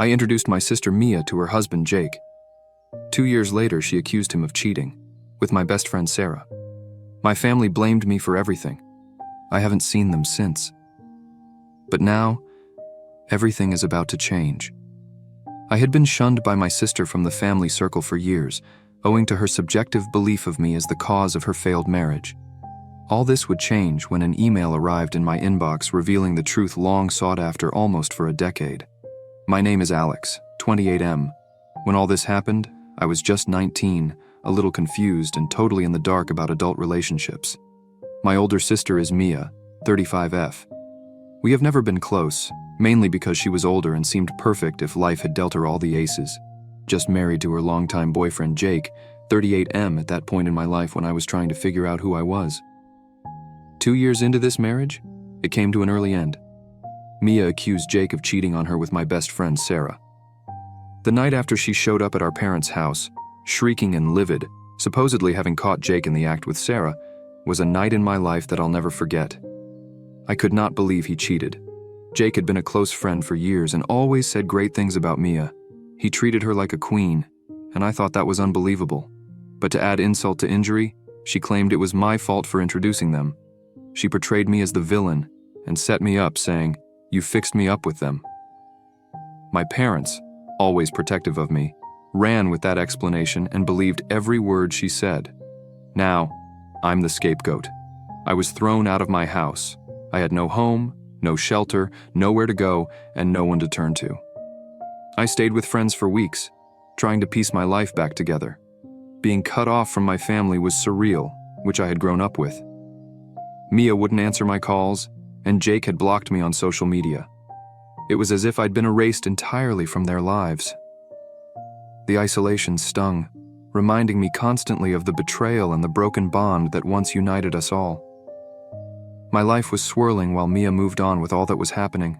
I introduced my sister Mia to her husband Jake. 2 years later, she accused him of cheating with my best friend Sarah. My family blamed me for everything. I haven't seen them since. But now, everything is about to change. I had been shunned by my sister from the family circle for years, owing to her subjective belief of me as the cause of her failed marriage. All this would change when an email arrived in my inbox revealing the truth long sought after almost for a decade. My name is Alex, 28M. When all this happened, I was just 19, a little confused and totally in the dark about adult relationships. My older sister is Mia, 35F. We have never been close, mainly because she was older and seemed perfect if life had dealt her all the aces. Just married to her longtime boyfriend Jake, 38M, at that point in my life when I was trying to figure out who I was. 2 years into this marriage, it came to an early end. Mia accused Jake of cheating on her with my best friend Sarah. The night after she showed up at our parents' house, shrieking and livid, supposedly having caught Jake in the act with Sarah, was a night in my life that I'll never forget. I could not believe he cheated. Jake had been a close friend for years and always said great things about Mia. He treated her like a queen, and I thought that was unbelievable. But to add insult to injury, she claimed it was my fault for introducing them. She portrayed me as the villain and set me up, saying, "You fixed me up with them." My parents, always protective of me, ran with that explanation and believed every word she said. Now, I'm the scapegoat. I was thrown out of my house. I had no home, no shelter, nowhere to go, and no one to turn to. I stayed with friends for weeks, trying to piece my life back together. Being cut off from my family was surreal, which I had grown up with. Mia wouldn't answer my calls, and Jake had blocked me on social media. It was as if I'd been erased entirely from their lives. The isolation stung, reminding me constantly of the betrayal and the broken bond that once united us all. My life was swirling while Mia moved on with all that was happening.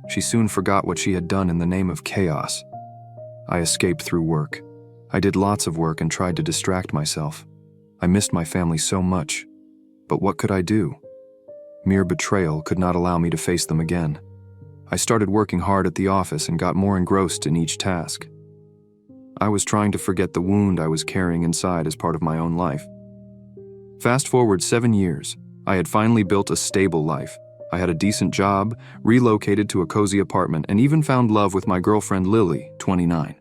She soon forgot what she had done in the name of chaos. I escaped through work. I did lots of work and tried to distract myself. I missed my family so much. But what could I do? Mere betrayal could not allow me to face them again. I started working hard at the office and got more engrossed in each task. I was trying to forget the wound I was carrying inside as part of my own life. Fast forward 7 years, I had finally built a stable life. I had a decent job, relocated to a cozy apartment, and even found love with my girlfriend Lily, 29.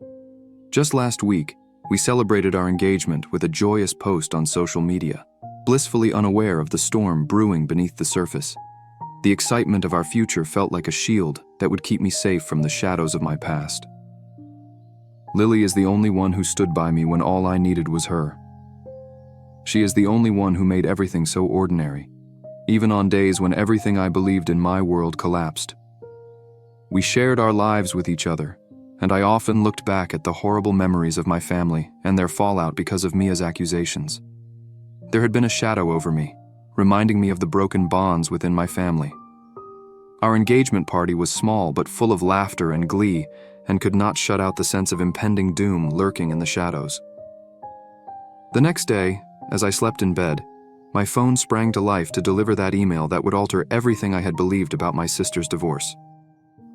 Just last week, we celebrated our engagement with a joyous post on social media, blissfully unaware of the storm brewing beneath the surface. The excitement of our future felt like a shield that would keep me safe from the shadows of my past. Lily is the only one who stood by me when all I needed was her. She is the only one who made everything so ordinary, even on days when everything I believed in my world collapsed. We shared our lives with each other, and I often looked back at the horrible memories of my family and their fallout because of Mia's accusations. There had been a shadow over me, reminding me of the broken bonds within my family. Our engagement party was small but full of laughter and glee, and could not shut out the sense of impending doom lurking in the shadows. The next day, as I slept in bed, my phone sprang to life to deliver that email that would alter everything I had believed about my sister's divorce.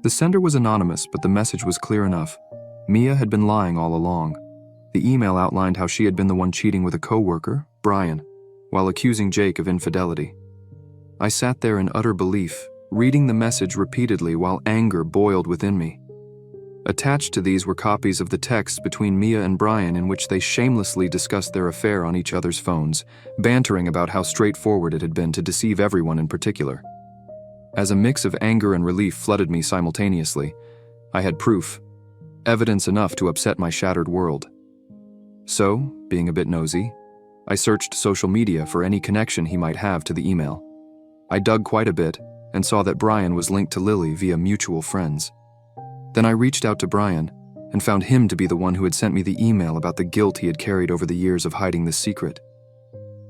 The sender was anonymous, but the message was clear enough. Mia had been lying all along. The email outlined how she had been the one cheating with a coworker, Brian, while accusing Jake of infidelity. I sat there in utter belief, reading the message repeatedly while anger boiled within me. Attached to these were copies of the texts between Mia and Brian in which they shamelessly discussed their affair on each other's phones, bantering about how straightforward it had been to deceive everyone in particular. As a mix of anger and relief flooded me simultaneously, I had proof, evidence enough to upset my shattered world. So, being a bit nosy, I searched social media for any connection he might have to the email. I dug quite a bit and saw that Brian was linked to Lily via mutual friends. Then I reached out to Brian and found him to be the one who had sent me the email about the guilt he had carried over the years of hiding this secret.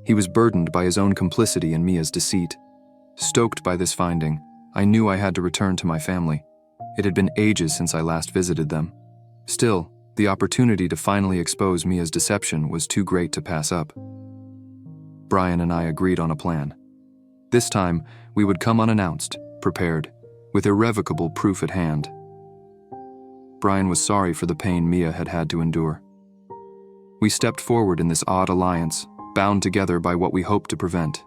He was burdened by his own complicity in Mia's deceit. Stoked by this finding, I knew I had to return to my family. It had been ages since I last visited them. Still, the opportunity to finally expose Mia's deception was too great to pass up. Brian and I agreed on a plan. This time, we would come unannounced, prepared, with irrevocable proof at hand. Brian was sorry for the pain Mia had had to endure. We stepped forward in this odd alliance, bound together by what we hoped to prevent.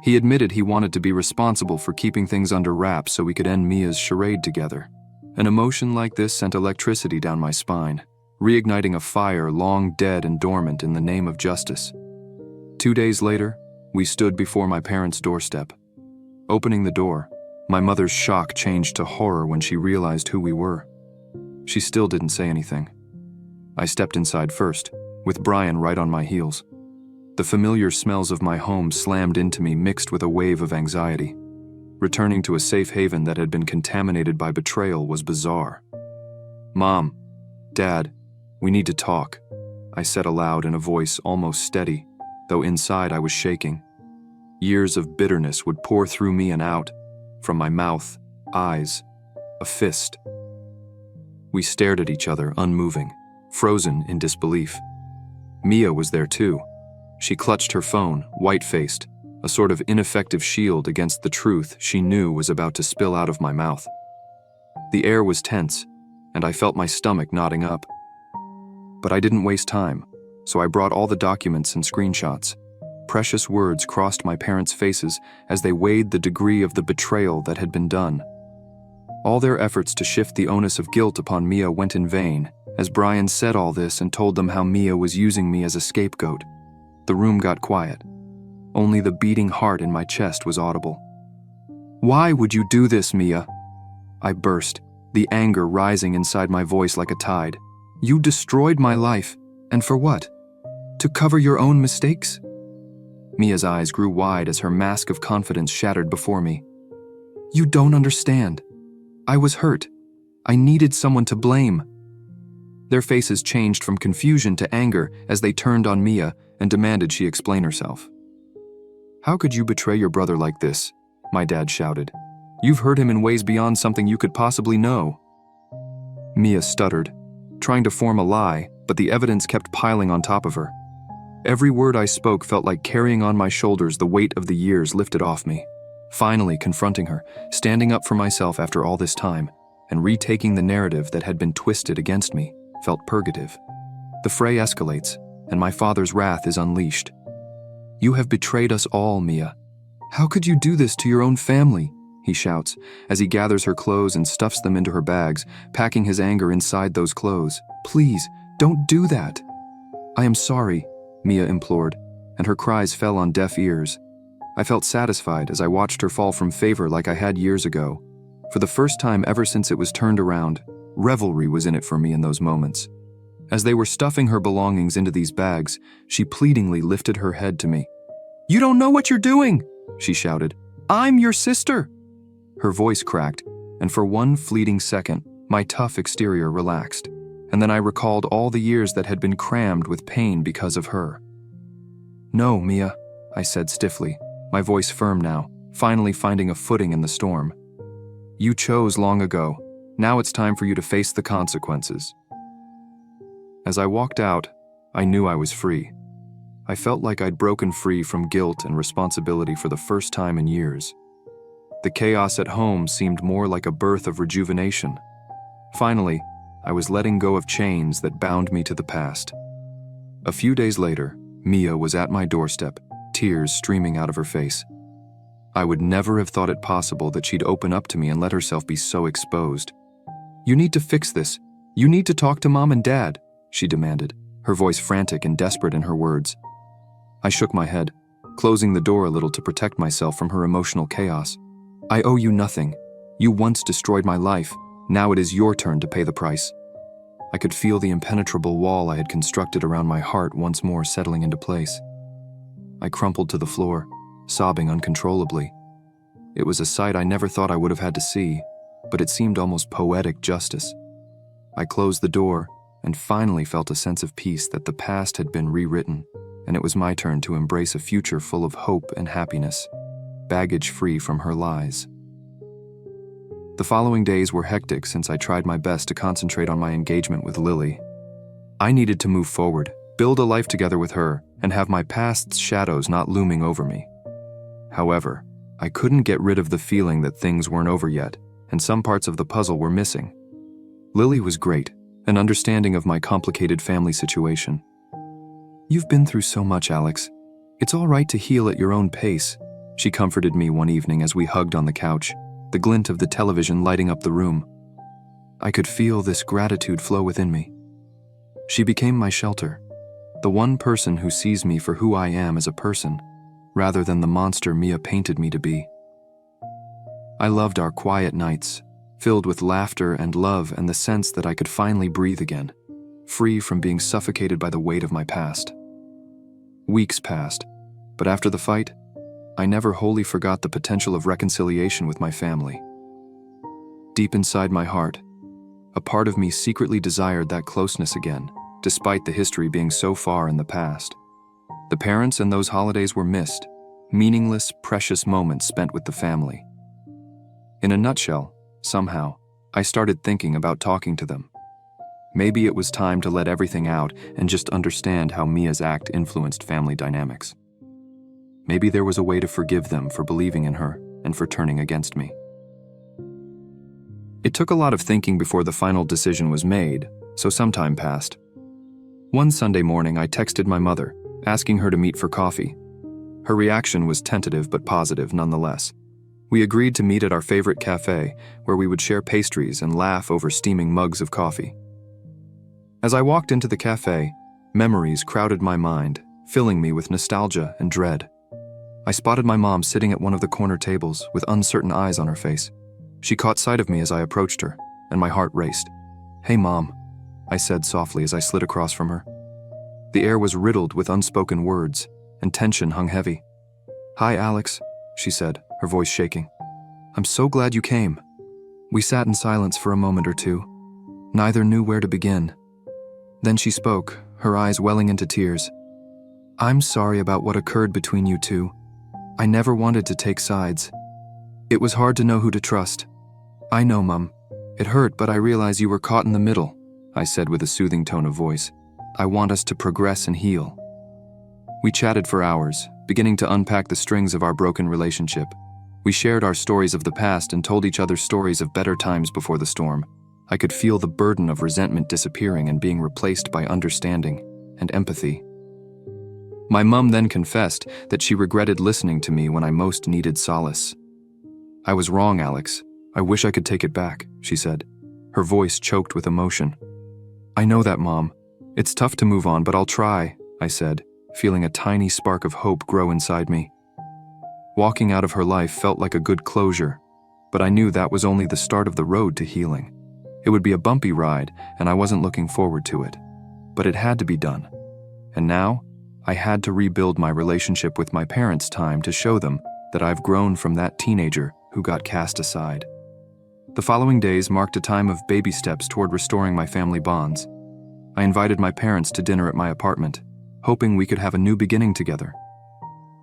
He admitted he wanted to be responsible for keeping things under wraps so we could end Mia's charade together. An emotion like this sent electricity down my spine, reigniting a fire long dead and dormant in the name of justice. 2 days later, we stood before my parents' doorstep. Opening the door, my mother's shock changed to horror when she realized who we were. She still didn't say anything. I stepped inside first, with Brian right on my heels. The familiar smells of my home slammed into me, mixed with a wave of anxiety. Returning to a safe haven that had been contaminated by betrayal was bizarre. "Mom, Dad, we need to talk," I said aloud in a voice almost steady, though inside I was shaking. Years of bitterness would pour through me and out, from my mouth, eyes, a fist. We stared at each other, unmoving, frozen in disbelief. Mia was there too. She clutched her phone, white-faced, a sort of ineffective shield against the truth she knew was about to spill out of my mouth. The air was tense, and I felt my stomach knotting up. But I didn't waste time, so I brought all the documents and screenshots. Precious words crossed my parents' faces as they weighed the degree of the betrayal that had been done. All their efforts to shift the onus of guilt upon Mia went in vain, as Brian said all this and told them how Mia was using me as a scapegoat. The room got quiet. Only the beating heart in my chest was audible. "Why would you do this, Mia?" I burst, the anger rising inside my voice like a tide. "You destroyed my life, and for what? To cover your own mistakes?" Mia's eyes grew wide as her mask of confidence shattered before me. "You don't understand. I was hurt. I needed someone to blame." Their faces changed from confusion to anger as they turned on Mia and demanded she explain herself. "How could you betray your brother like this?" my dad shouted. "You've hurt him in ways beyond something you could possibly know." Mia stuttered, trying to form a lie, but the evidence kept piling on top of her. Every word I spoke felt like carrying on my shoulders the weight of the years lifted off me. Finally confronting her, standing up for myself after all this time, and retaking the narrative that had been twisted against me, felt purgative. The fray escalates, and my father's wrath is unleashed. "You have betrayed us all, Mia. How could you do this to your own family?" he shouts, as he gathers her clothes and stuffs them into her bags, packing his anger inside those clothes. "Please, don't do that." "I am sorry," Mia implored, and her cries fell on deaf ears. I felt satisfied as I watched her fall from favor like I had years ago. For the first time ever since it was turned around, revelry was in it for me in those moments. As they were stuffing her belongings into these bags, she pleadingly lifted her head to me. "You don't know what you're doing," she shouted. "I'm your sister." Her voice cracked, and for one fleeting second, my tough exterior relaxed, and then I recalled all the years that had been crammed with pain because of her. "No, Mia," I said stiffly, my voice firm now, finally finding a footing in the storm. "You chose long ago. Now it's time for you to face the consequences." As I walked out, I knew I was free. I felt like I'd broken free from guilt and responsibility for the first time in years. The chaos at home seemed more like a birth of rejuvenation. Finally, I was letting go of chains that bound me to the past. A few days later, Mia was at my doorstep, tears streaming out of her face. I would never have thought it possible that she'd open up to me and let herself be so exposed. "You need to fix this. You need to talk to Mom and Dad," she demanded, her voice frantic and desperate in her words. I shook my head, closing the door a little to protect myself from her emotional chaos. "I owe you nothing. You once destroyed my life. Now it is your turn to pay the price." I could feel the impenetrable wall I had constructed around my heart once more settling into place. I crumpled to the floor, sobbing uncontrollably. It was a sight I never thought I would have had to see, but it seemed almost poetic justice. I closed the door and finally felt a sense of peace that the past had been rewritten, and it was my turn to embrace a future full of hope and happiness, baggage-free from her lies. The following days were hectic since I tried my best to concentrate on my engagement with Lily. I needed to move forward, build a life together with her, and have my past's shadows not looming over me. However, I couldn't get rid of the feeling that things weren't over yet, and some parts of the puzzle were missing. Lily was great, and understanding of my complicated family situation. "You've been through so much, Alex. It's all right to heal at your own pace," she comforted me one evening as we hugged on the couch, the glint of the television lighting up the room. I could feel this gratitude flow within me. She became my shelter, the one person who sees me for who I am as a person, rather than the monster Mia painted me to be. I loved our quiet nights, filled with laughter and love and the sense that I could finally breathe again, free from being suffocated by the weight of my past. Weeks passed, but after the fight, I never wholly forgot the potential of reconciliation with my family. Deep inside my heart, a part of me secretly desired that closeness again, despite the history being so far in the past. The parents and those holidays were missed, meaningless, precious moments spent with the family. In a nutshell, somehow, I started thinking about talking to them. Maybe it was time to let everything out and just understand how Mia's act influenced family dynamics. Maybe there was a way to forgive them for believing in her and for turning against me. It took a lot of thinking before the final decision was made, so some time passed. One Sunday morning, I texted my mother, asking her to meet for coffee. Her reaction was tentative but positive nonetheless. We agreed to meet at our favorite cafe, where we would share pastries and laugh over steaming mugs of coffee. As I walked into the cafe, memories crowded my mind, filling me with nostalgia and dread. I spotted my mom sitting at one of the corner tables with uncertain eyes on her face. She caught sight of me as I approached her, and my heart raced. "Hey, Mom," I said softly as I slid across from her. The air was riddled with unspoken words, and tension hung heavy. "Hi, Alex," she said, her voice shaking. "I'm so glad you came." We sat in silence for a moment or two. Neither knew where to begin. Then she spoke, her eyes welling into tears. "I'm sorry about what occurred between you two. I never wanted to take sides. It was hard to know who to trust." "I know, Mum. It hurt, but I realize you were caught in the middle," I said with a soothing tone of voice. "I want us to progress and heal." We chatted for hours, beginning to unpack the strings of our broken relationship. We shared our stories of the past and told each other stories of better times before the storm. I could feel the burden of resentment disappearing and being replaced by understanding and empathy. My mum then confessed that she regretted listening to me when I most needed solace. "I was wrong, Alex. I wish I could take it back," she said, her voice choked with emotion. "I know that, Mom. It's tough to move on, but I'll try," I said, feeling a tiny spark of hope grow inside me. Walking out of her life felt like a good closure, but I knew that was only the start of the road to healing. It would be a bumpy ride, and I wasn't looking forward to it. But it had to be done. And now, I had to rebuild my relationship with my parents' time to show them that I've grown from that teenager who got cast aside. The following days marked a time of baby steps toward restoring my family bonds. I invited my parents to dinner at my apartment, hoping we could have a new beginning together.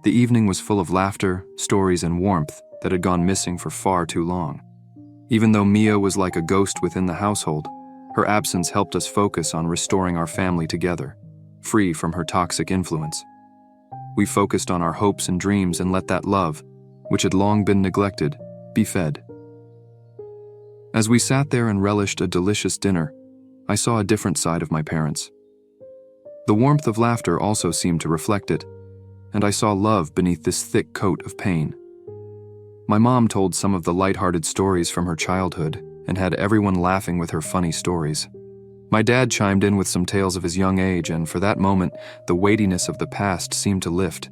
The evening was full of laughter, stories, and warmth that had gone missing for far too long. Even though Mia was like a ghost within the household, her absence helped us focus on restoring our family together, free from her toxic influence. We focused on our hopes and dreams and let that love, which had long been neglected, be fed. As we sat there and relished a delicious dinner, I saw a different side of my parents. The warmth of laughter also seemed to reflect it, and I saw love beneath this thick coat of pain. My mom told some of the lighthearted stories from her childhood and had everyone laughing with her funny stories. My dad chimed in with some tales of his young age, and for that moment, the weightiness of the past seemed to lift.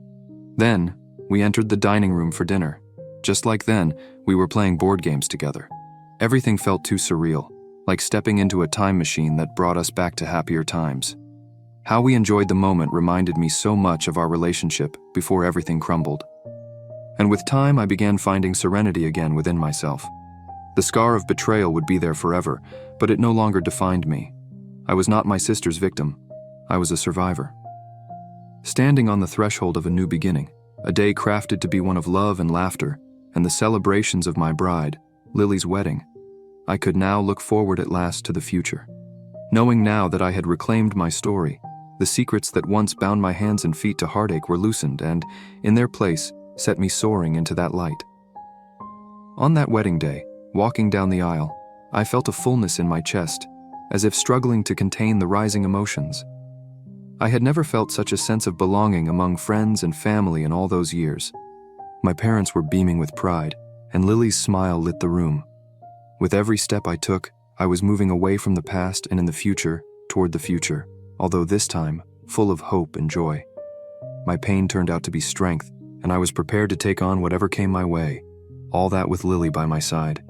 Then, we entered the dining room for dinner. Just like then, we were playing board games together. Everything felt too surreal, like stepping into a time machine that brought us back to happier times. How we enjoyed the moment reminded me so much of our relationship before everything crumbled. And with time, I began finding serenity again within myself. The scar of betrayal would be there forever, but it no longer defined me. I was not my sister's victim. I was a survivor. Standing on the threshold of a new beginning, a day crafted to be one of love and laughter, and the celebrations of my bride, Lily's wedding, I could now look forward at last to the future. Knowing now that I had reclaimed my story, the secrets that once bound my hands and feet to heartache were loosened and, in their place, set me soaring into that light. On that wedding day, walking down the aisle, I felt a fullness in my chest, as if struggling to contain the rising emotions. I had never felt such a sense of belonging among friends and family in all those years. My parents were beaming with pride, and Lily's smile lit the room. With every step I took, I was moving away from the past and in the future, toward the future, although this time, full of hope and joy. My pain turned out to be strength, and I was prepared to take on whatever came my way, all that with Lily by my side.